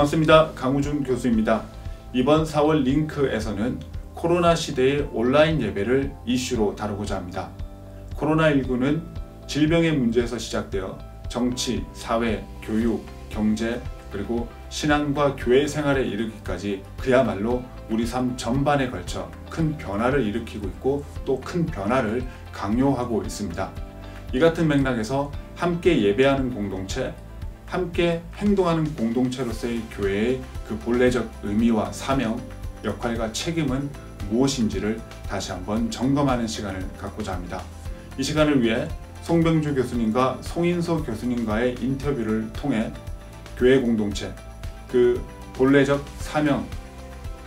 반갑습니다. 강우준 교수입니다. 이번 4월 링크에서는 코로나 시대의 온라인 예배를 이슈로 다루고자 합니다. 코로나19는 질병의 문제에서 시작되어 정치, 사회, 교육, 경제, 그리고 신앙과 교회 생활에 이르기까지 그야말로 우리 삶 전반에 걸쳐 큰 변화를 일으키고 있고 또 큰 변화를 강요하고 있습니다. 이 같은 맥락에서 함께 예배하는 공동체, 함께 행동하는 공동체로서의 교회의 그 본래적 의미와 사명, 역할과 책임은 무엇인지를 다시 한번 점검하는 시간을 갖고자 합니다. 이 시간을 위해 송병주 교수님과 송인소 교수님과의 인터뷰를 통해 교회 공동체, 그 본래적 사명,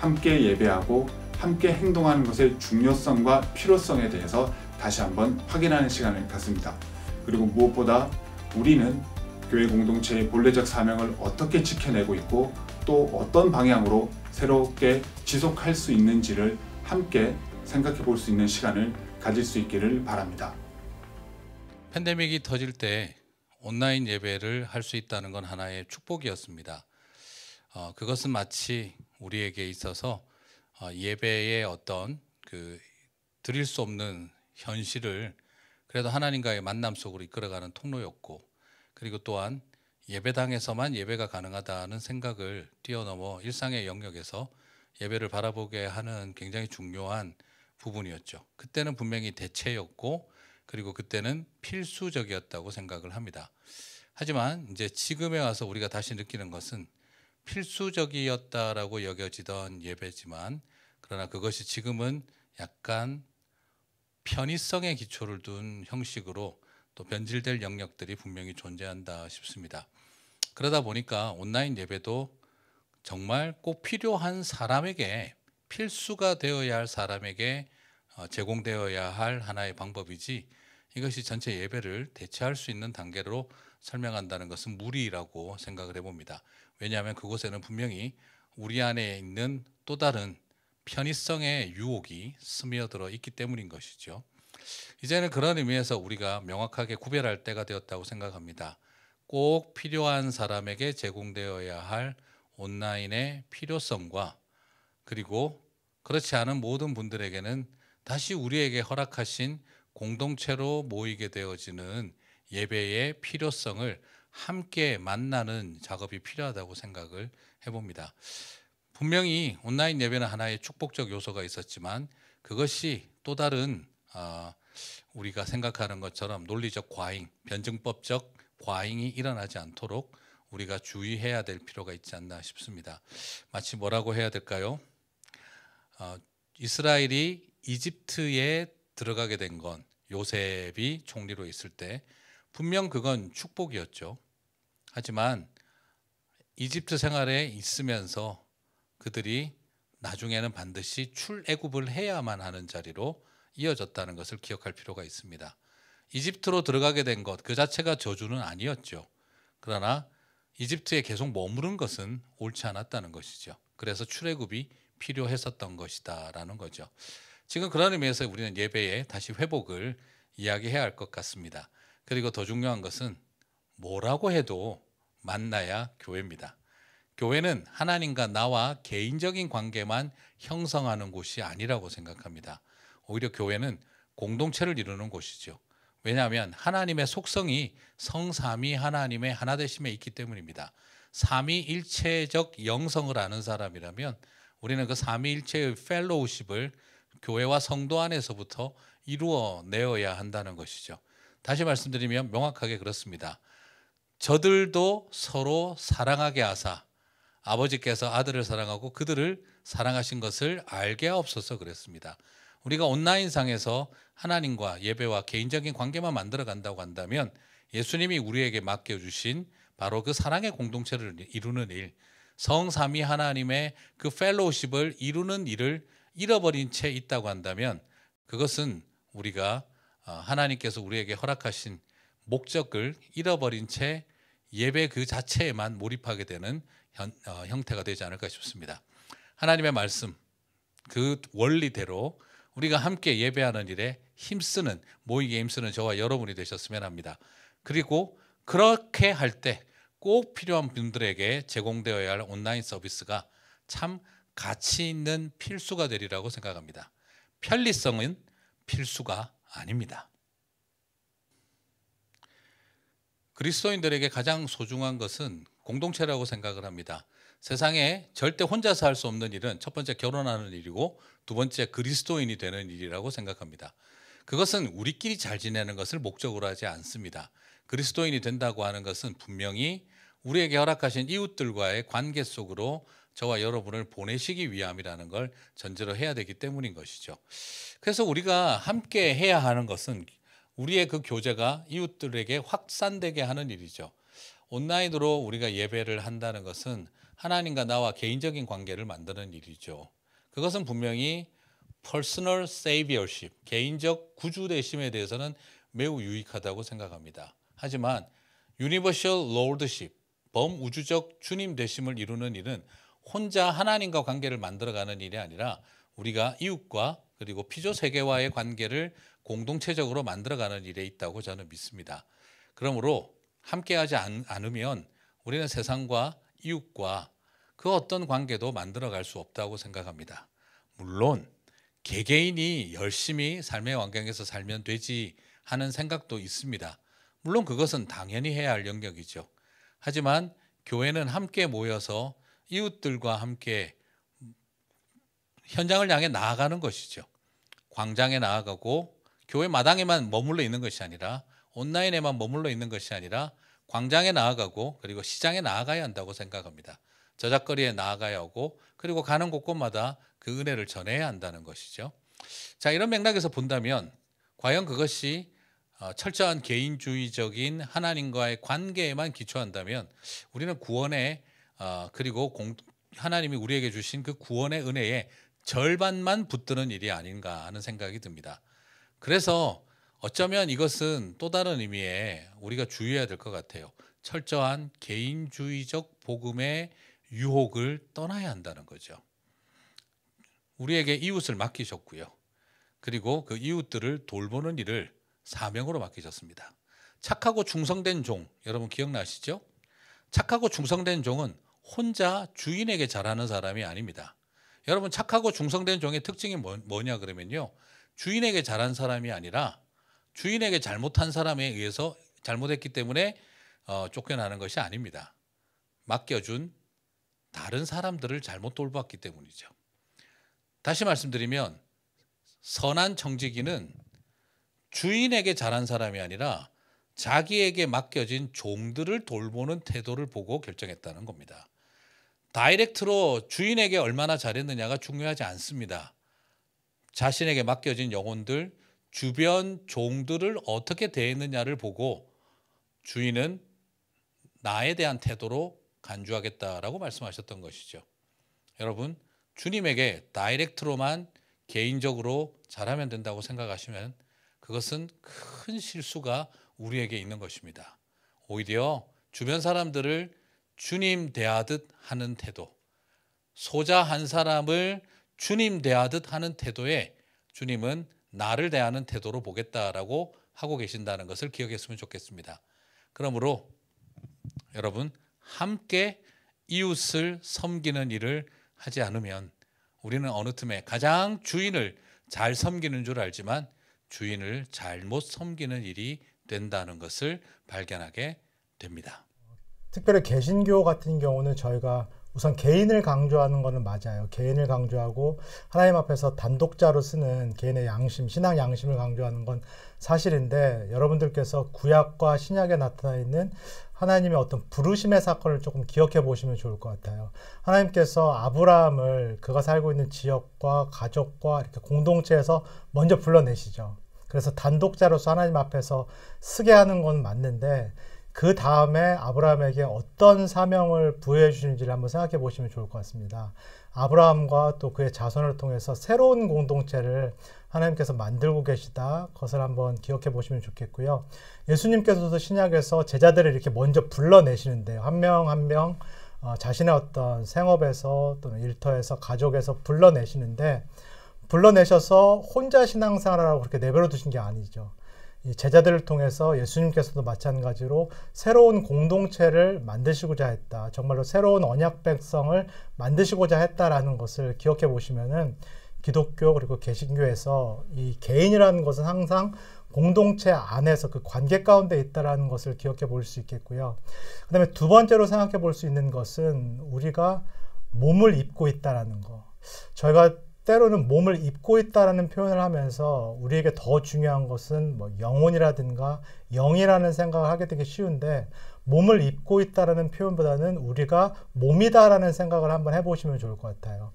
함께 예배하고 함께 행동하는 것의 중요성과 필요성에 대해서 다시 한번 확인하는 시간을 갖습니다. 그리고 무엇보다 우리는 교회 공동체의 본래적 사명을 어떻게 지켜내고 있고 또 어떤 방향으로 새롭게 지속할 수 있는지를 함께 생각해 볼 수 있는 시간을 가질 수 있기를 바랍니다. 팬데믹이 터질 때 온라인 예배를 할 수 있다는 건 하나의 축복이었습니다. 그것은 마치 우리에게 있어서 예배의 어떤 드릴 수 없는 현실을 그래도 하나님과의 만남 속으로 이끌어가는 통로였고, 그리고 또한 예배당에서만 예배가 가능하다는 생각을 뛰어넘어 일상의 영역에서 예배를 바라보게 하는 굉장히 중요한 부분이었죠. 그때는 분명히 대체였고, 그리고 그때는 필수적이었다고 생각을 합니다. 하지만 이제 지금에 와서 우리가 다시 느끼는 것은 필수적이었다라고 여겨지던 예배지만, 그러나 그것이 지금은 약간 편의성의 기초를 둔 형식으로 또 변질될 영역들이 분명히 존재한다 싶습니다. 그러다 보니까 온라인 예배도 정말 꼭 필요한 사람에게, 필수가 되어야 할 사람에게 제공되어야 할 하나의 방법이지, 이것이 전체 예배를 대체할 수 있는 단계로 설명한다는 것은 무리라고 생각을 해봅니다. 왜냐하면 그곳에는 분명히 우리 안에 있는 또 다른 편의성의 유혹이 스며들어 있기 때문인 것이죠. 이제는 그런 의미에서 우리가 명확하게 구별할 때가 되었다고 생각합니다. 꼭 필요한 사람에게 제공되어야 할 온라인의 필요성과, 그리고 그렇지 않은 모든 분들에게는 다시 우리에게 허락하신 공동체로 모이게 되어지는 예배의 필요성을 함께 만나는 작업이 필요하다고 생각을 해봅니다. 분명히 온라인 예배는 하나의 축복적 요소가 있었지만 그것이 또 다른 우리가 생각하는 것처럼 논리적 과잉, 변증법적 과잉이 일어나지 않도록 우리가 주의해야 될 필요가 있지 않나 싶습니다. 마치 뭐라고 해야 될까요? 이스라엘이 이집트에 들어가게 된 건 요셉이 총리로 있을 때 분명 그건 축복이었죠. 하지만 이집트 생활에 있으면서 그들이 나중에는 반드시 출애굽을 해야만 하는 자리로 이어졌다는 것을 기억할 필요가 있습니다. 이집트로 들어가게 된 것 그 자체가 저주는 아니었죠. 그러나 이집트에 계속 머무른 것은 옳지 않았다는 것이죠. 그래서 출애굽이 필요했었던 것이다라는 거죠. 지금 그런 의미에서 우리는 예배의 다시 회복을 이야기해야 할 것 같습니다. 그리고 더 중요한 것은 뭐라고 해도 만나야 교회입니다. 교회는 하나님과 나와 개인적인 관계만 형성하는 곳이 아니라고 생각합니다. 오히려 교회는 공동체를 이루는 곳이죠. 왜냐하면 하나님의 속성이 성삼위 하나님의 하나되심에 있기 때문입니다. 삼위일체적 영성을 아는 사람이라면 우리는 그 삼위일체의 펠로우십을 교회와 성도 안에서부터 이루어내어야 한다는 것이죠. 다시 말씀드리면 명확하게 그렇습니다. 저들도 서로 사랑하게 하사 아버지께서 아들을 사랑하고 그들을 사랑하신 것을 알게 하옵소서 그랬습니다. 우리가 온라인상에서 하나님과 예배와 개인적인 관계만 만들어 간다고 한다면 예수님이 우리에게 맡겨주신 바로 그 사랑의 공동체를 이루는 일, 성삼위 하나님의 그 펠로우십을 이루는 일을 잃어버린 채 있다고 한다면 그것은 우리가 하나님께서 우리에게 허락하신 목적을 잃어버린 채 예배 그 자체에만 몰입하게 되는 형태가 되지 않을까 싶습니다. 하나님의 말씀 그 원리대로 우리가 함께 예배하는 일에 힘쓰는, 모이기에 힘쓰는 저와 여러분이 되셨으면 합니다. 그리고 그렇게 할 때 꼭 필요한 분들에게 제공되어야 할 온라인 서비스가 참 가치 있는 필수가 되리라고 생각합니다. 편리성은 필수가 아닙니다. 그리스도인들에게 가장 소중한 것은 공동체라고 생각을 합니다. 세상에 절대 혼자서 할 수 없는 일은 첫 번째 결혼하는 일이고 두 번째 그리스도인이 되는 일이라고 생각합니다. 그것은 우리끼리 잘 지내는 것을 목적으로 하지 않습니다. 그리스도인이 된다고 하는 것은 분명히 우리에게 허락하신 이웃들과의 관계 속으로 저와 여러분을 보내시기 위함이라는 걸 전제로 해야 되기 때문인 것이죠. 그래서 우리가 함께 해야 하는 것은 우리의 그 교제가 이웃들에게 확산되게 하는 일이죠. 온라인으로 우리가 예배를 한다는 것은 하나님과 나와 개인적인 관계를 만드는 일이죠. 그것은 분명히 personal saviorship, 개인적 구주 되심에 대해서는 매우 유익하다고 생각합니다. 하지만 universal lordship, 범우주적 주님 되심을 이루는 일은 혼자 하나님과 관계를 만들어가는 일이 아니라 우리가 이웃과 그리고 피조 세계와의 관계를 공동체적으로 만들어가는 일에 있다고 저는 믿습니다. 그러므로 함께하지 않으면 우리는 세상과 이웃과 그 어떤 관계도 만들어갈 수 없다고 생각합니다. 물론 개개인이 열심히 삶의 환경에서 살면 되지 하는 생각도 있습니다. 물론 그것은 당연히 해야 할 영역이죠. 하지만 교회는 함께 모여서 이웃들과 함께 현장을 향해 나아가는 것이죠. 광장에 나아가고 교회 마당에만 머물러 있는 것이 아니라 온라인에만 머물러 있는 것이 아니라 광장에 나아가고 그리고 시장에 나아가야 한다고 생각합니다. 저작거리에 나아가야 하고 그리고 가는 곳곳마다 그 은혜를 전해야 한다는 것이죠. 자, 이런 맥락에서 본다면 과연 그것이 철저한 개인주의적인 하나님과의 관계에만 기초한다면 우리는 구원에 그리고 하나님이 우리에게 주신 그 구원의 은혜의 절반만 붙드는 일이 아닌가 하는 생각이 듭니다. 그래서 어쩌면 이것은 또 다른 의미에 우리가 주의해야 될 것 같아요. 철저한 개인주의적 복음의 유혹을 떠나야 한다는 거죠. 우리에게 이웃을 맡기셨고요. 그리고 그 이웃들을 돌보는 일을 사명으로 맡기셨습니다. 착하고 충성된 종, 여러분 기억나시죠? 착하고 충성된 종은 혼자 주인에게 잘하는 사람이 아닙니다. 여러분 착하고 충성된 종의 특징이 뭐냐 그러면요. 주인에게 잘한 사람이 아니라 주인에게 잘못한 사람에 의해서 잘못했기 때문에 쫓겨나는 것이 아닙니다. 맡겨준 다른 사람들을 잘못 돌봤기 때문이죠. 다시 말씀드리면 선한 청지기는 주인에게 잘한 사람이 아니라 자기에게 맡겨진 종들을 돌보는 태도를 보고 결정했다는 겁니다. 다이렉트로 주인에게 얼마나 잘했느냐가 중요하지 않습니다. 자신에게 맡겨진 영혼들, 주변 종들을 어떻게 대했느냐를 보고 주인은 나에 대한 태도로 간주하겠다라고 말씀하셨던 것이죠. 여러분, 주님에게 다이렉트로만 개인적으로 잘하면 된다고 생각하시면 그것은 큰 실수가 우리에게 있는 것입니다. 오히려 주변 사람들을 주님 대하듯 하는 태도, 소자 한 사람을 주님 대하듯 하는 태도에 주님은 나를 대하는 태도로 보겠다라고 하고 계신다는 것을 기억했으면 좋겠습니다. 그러므로 여러분 함께 이웃을 섬기는 일을 하지 않으면 우리는 어느 틈에 가장 주인을 잘 섬기는 줄 알지만 주인을 잘못 섬기는 일이 된다는 것을 발견하게 됩니다. 특별히 개신교 같은 경우는 저희가 우선 개인을 강조하는 것은 맞아요. 개인을 강조하고 하나님 앞에서 단독자로 쓰는 개인의 양심, 신앙 양심을 강조하는 건 사실인데 여러분들께서 구약과 신약에 나타나 있는 하나님의 어떤 부르심의 사건을 조금 기억해 보시면 좋을 것 같아요. 하나님께서 아브라함을 그가 살고 있는 지역과 가족과 이렇게 공동체에서 먼저 불러내시죠. 그래서 단독자로서 하나님 앞에서 쓰게 하는 건 맞는데 그 다음에 아브라함에게 어떤 사명을 부여해 주시는지를 한번 생각해 보시면 좋을 것 같습니다. 아브라함과 또 그의 자손을 통해서 새로운 공동체를 하나님께서 만들고 계시다. 그것을 한번 기억해 보시면 좋겠고요. 예수님께서도 신약에서 제자들을 이렇게 먼저 불러내시는데요. 한 명 한 명 자신의 어떤 생업에서 또는 일터에서 가족에서 불러내시는데 불러내셔서 혼자 신앙생활하라고 그렇게 내버려 두신 게 아니죠. 이 제자들을 통해서 예수님께서도 마찬가지로 새로운 공동체를 만드시고자 했다. 정말로 새로운 언약 백성을 만드시고자 했다라는 것을 기억해 보시면은 기독교 그리고 개신교에서 이 개인이라는 것은 항상 공동체 안에서 그 관계 가운데 있다라는 것을 기억해 볼 수 있겠고요. 그 다음에 두 번째로 생각해 볼 수 있는 것은 우리가 몸을 입고 있다라는 거. 저희가 때로는 몸을 입고 있다라는 표현을 하면서 우리에게 더 중요한 것은 뭐 영혼이라든가 영이라는 생각을 하게 되기 쉬운데, 몸을 입고 있다라는 표현보다는 우리가 몸이다라는 생각을 한번 해보시면 좋을 것 같아요.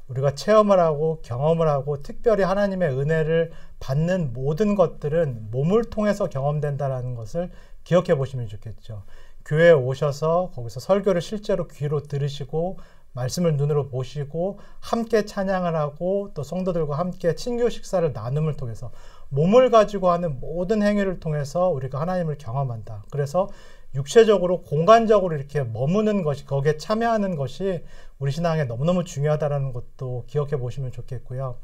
우리가 체험을 하고 경험을 하고 특별히 하나님의 은혜를 받는 모든 것들은 몸을 통해서 경험된다라는 것을 기억해 보시면 좋겠죠. 교회에 오셔서 거기서 설교를 실제로 귀로 들으시고 말씀을 눈으로 보시고 함께 찬양을 하고 또 성도들과 함께 친교 식사를 나눔을 통해서 몸을 가지고 하는 모든 행위를 통해서 우리가 하나님을 경험한다. 그래서 육체적으로 공간적으로 이렇게 머무는 것이, 거기에 참여하는 것이 우리 신앙에 너무너무 중요하다는 것도 기억해 보시면 좋겠고요.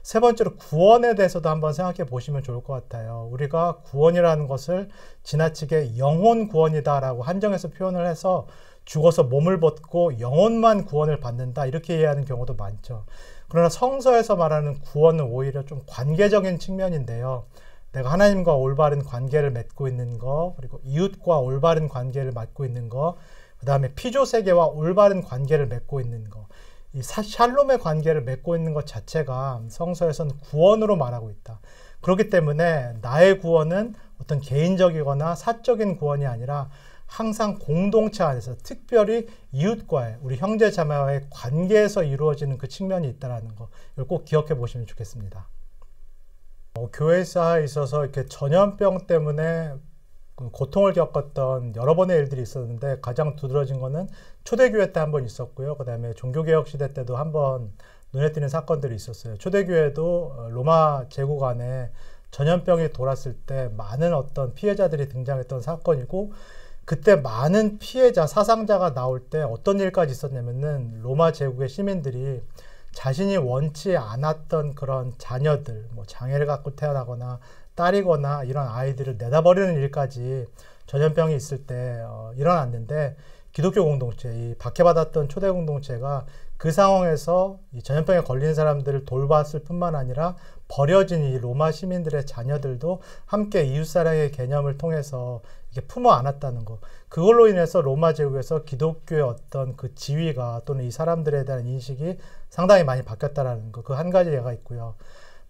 세 번째로 구원에 대해서도 한번 생각해 보시면 좋을 것 같아요. 우리가 구원이라는 것을 지나치게 영혼 구원이다라고 한정해서 표현을 해서 죽어서 몸을 벗고 영혼만 구원을 받는다 이렇게 이해하는 경우도 많죠. 그러나 성서에서 말하는 구원은 오히려 좀 관계적인 측면인데요. 내가 하나님과 올바른 관계를 맺고 있는 거, 그리고 이웃과 올바른 관계를 맺고 있는 거, 그 다음에 피조 세계와 올바른 관계를 맺고 있는 거, 이 샬롬의 관계를 맺고 있는 것 자체가 성서에서는 구원으로 말하고 있다. 그렇기 때문에 나의 구원은 어떤 개인적이거나 사적인 구원이 아니라 항상 공동체 안에서, 특별히 이웃과의, 우리 형제 자매와의 관계에서 이루어지는 그 측면이 있다는 거, 이걸 꼭 기억해 보시면 좋겠습니다. 교회사에 있어서 이렇게 전염병 때문에 고통을 겪었던 여러 번의 일들이 있었는데, 가장 두드러진 거는 초대교회 때 한 번 있었고요. 그 다음에 종교개혁 시대 때도 한 번 눈에 띄는 사건들이 있었어요. 초대교회도 로마 제국 안에 전염병이 돌았을 때 많은 어떤 피해자들이 등장했던 사건이고, 그때 많은 피해자, 사상자가 나올 때 어떤 일까지 있었냐면은 로마 제국의 시민들이 자신이 원치 않았던 그런 자녀들, 뭐 장애를 갖고 태어나거나 딸이거나 이런 아이들을 내다버리는 일까지 전염병이 있을 때 일어났는데, 기독교 공동체, 이 박해받았던 초대 공동체가 그 상황에서 이 전염병에 걸린 사람들을 돌봤을 뿐만 아니라 버려진 이 로마 시민들의 자녀들도 함께 이웃사랑의 개념을 통해서 이렇게 품어 안았다는 거. 그걸로 인해서 로마 제국에서 기독교의 어떤 그 지위가 또는 이 사람들에 대한 인식이 상당히 많이 바뀌었다라는 거. 그 한 가지 예가 있고요.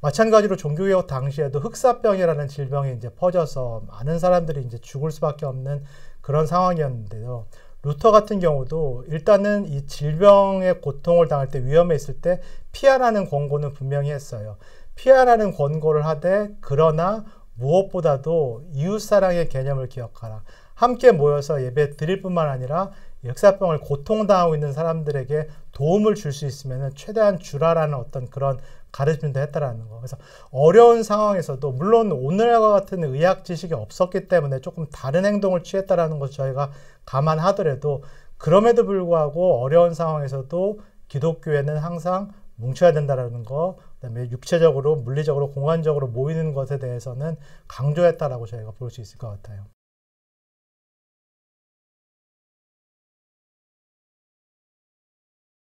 마찬가지로 종교개혁 당시에도 흑사병이라는 질병이 이제 퍼져서 많은 사람들이 이제 죽을 수밖에 없는 그런 상황이었는데요. 루터 같은 경우도 일단은 이 질병의 고통을 당할 때, 위험에 있을 때 피하라는 권고는 분명히 했어요. 피하라는 권고를 하되, 그러나 무엇보다도 이웃사랑의 개념을 기억하라. 함께 모여서 예배 드릴 뿐만 아니라 역사병을 고통당하고 있는 사람들에게 도움을 줄 수 있으면 최대한 주라라는 어떤 그런 가르침도 했다라는 거. 그래서 어려운 상황에서도, 물론 오늘과 같은 의학 지식이 없었기 때문에 조금 다른 행동을 취했다라는 것을 저희가 감안하더라도, 그럼에도 불구하고 어려운 상황에서도 기독교회는 항상 뭉쳐야 된다라는 거, 그다음에 육체적으로, 물리적으로, 공간적으로 모이는 것에 대해서는 강조했다라고 저희가 볼 수 있을 것 같아요.